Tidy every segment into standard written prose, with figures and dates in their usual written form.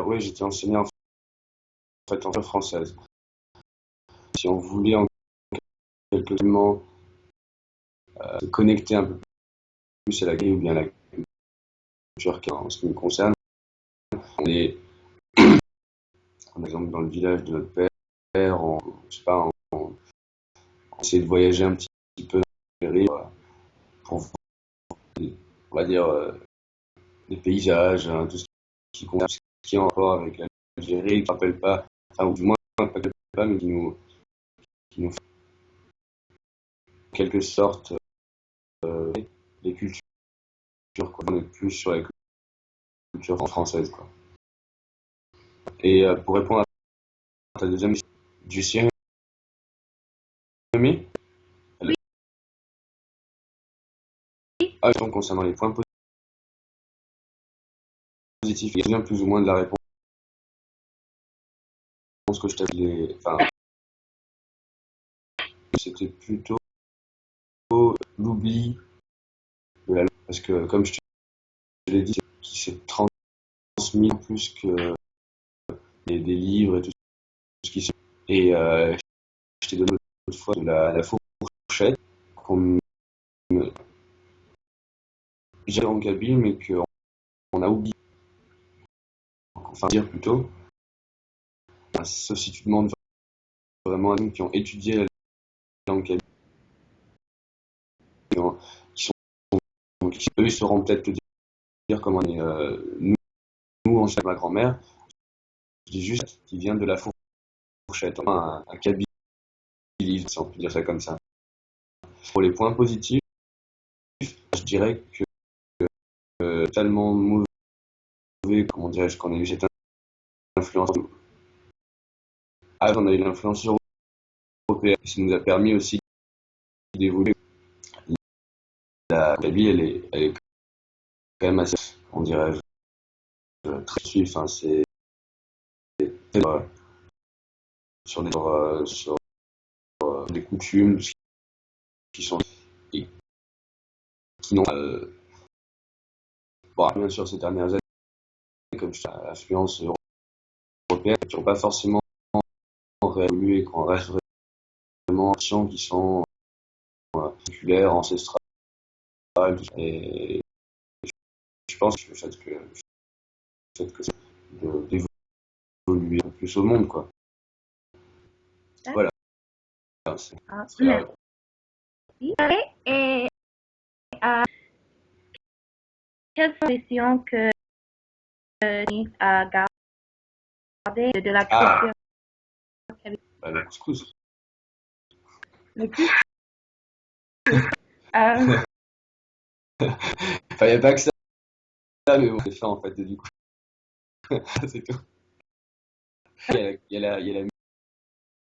ouais, j'étais enseigné en fait en langue française. Si on voulait en quelque moment se connecter un peu plus à la ou bien à la culture en ce qui me concerne, on est, par exemple, dans le village de notre père, je sais pas, on essaie de voyager un petit peu dans les pour voir, on va dire, les paysages, hein, tout ce qui est en rapport avec l'Algérie, qui ne rappelle pas, enfin, ou du moins, pas qui rappelle pas, mais qui nous fait en quelque sorte les cultures, quoi. On est plus sur la culture française, quoi. Et pour répondre à ta deuxième question, du Sierra Leone, Oui, donc concernant les points positifs, il y a plus ou moins de la réponse que je t'avais dit. Enfin, c'était plutôt l'oubli de la langue, parce que comme je te l'ai dit, qui s'est transmis plus que des livres et tout ce qui se. Et je t'ai donné l'autre fois de la fourchette qu'on j'ai en kabyle, mais qu'on a oublié, enfin dire plutôt, sauf si tu demandes vraiment à gens qui ont étudié la langue kabyle, qui eux, ils sauront peut-être te dire comment on est, nous, en chez ma grand-mère, je dis juste qu'il vient de la fourchette, enfin, un kabyle, si on peut dire ça comme ça. Pour les points positifs, je dirais que tellement mauvais, comment dirais-je, qu'on a eu cette influence. Ah, on a eu l'influence européenne, ça nous a permis aussi d'évoluer. La Kabylie, elle est quand même assez, on dirait, très suivie. Enfin, c'est euh, sur des coutumes qui sont et qui n'ont bon, bien sûr ces dernières années, comme je dis, l'influence européenne, qui n'ont pas forcément réévolué, qu'on reste vraiment des gens qui sont populaires, ancestrales, et je pense que le fait que d'évoluer un peu plus au monde, quoi. Voilà, c'est la réponse. merci. Et euh, quelles sont les questions que tu as gardées de la Ah, culture le couscous. le plus? Euh, Enfin, il n'y a pas que ça, mais bon, c'est fait en fait, et du coup, c'est tout. Il y a la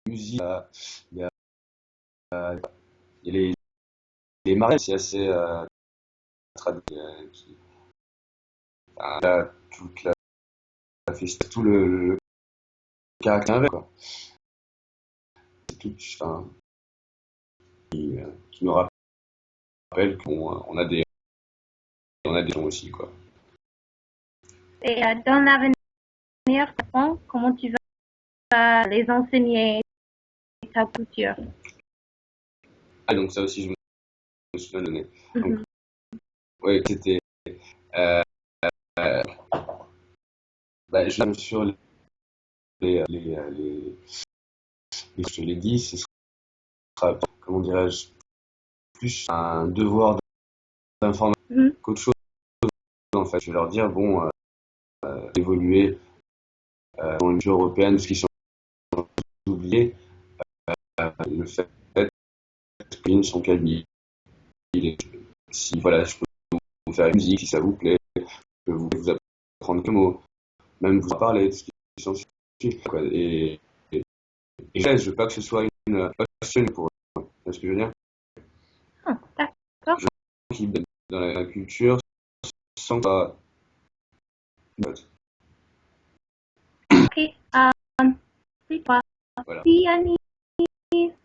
musique, il y a, il y a les marées, c'est assez traditionnel. Enfin, là, toute la festa, tout le caractère, quoi. C'est tout, enfin, qui nous rappelle qu'on a des gens aussi, quoi. et dans l'avenir, comment tu vas les enseigner ta culture? Ah, donc ça aussi, je me suis bien donné. Donc, Mhm. ouais, c'était, euh, euh, bah, sur je te l'ai dit, ce sera, comment dirais-je, plus un devoir d'information Mhm. qu'autre chose, en fait. Je vais leur dire, bon, évoluer dans l'Union européenne, parce qu'ils sont oubliés, le fait qu'ils sont qualifiés. Si voilà, je peux vous faire une musique, si ça vous plaît, je peux vous apprendre quelques mots, même vous en parler de ce qui sont quoi. Et je veux pas que ce soit une passion pour eux. C'est ce que je veux dire. Ah, d'accord. Je veux qu'ils baignent dans la culture sans pas. Ok. C'est toi. Voilà. Merci, Annie.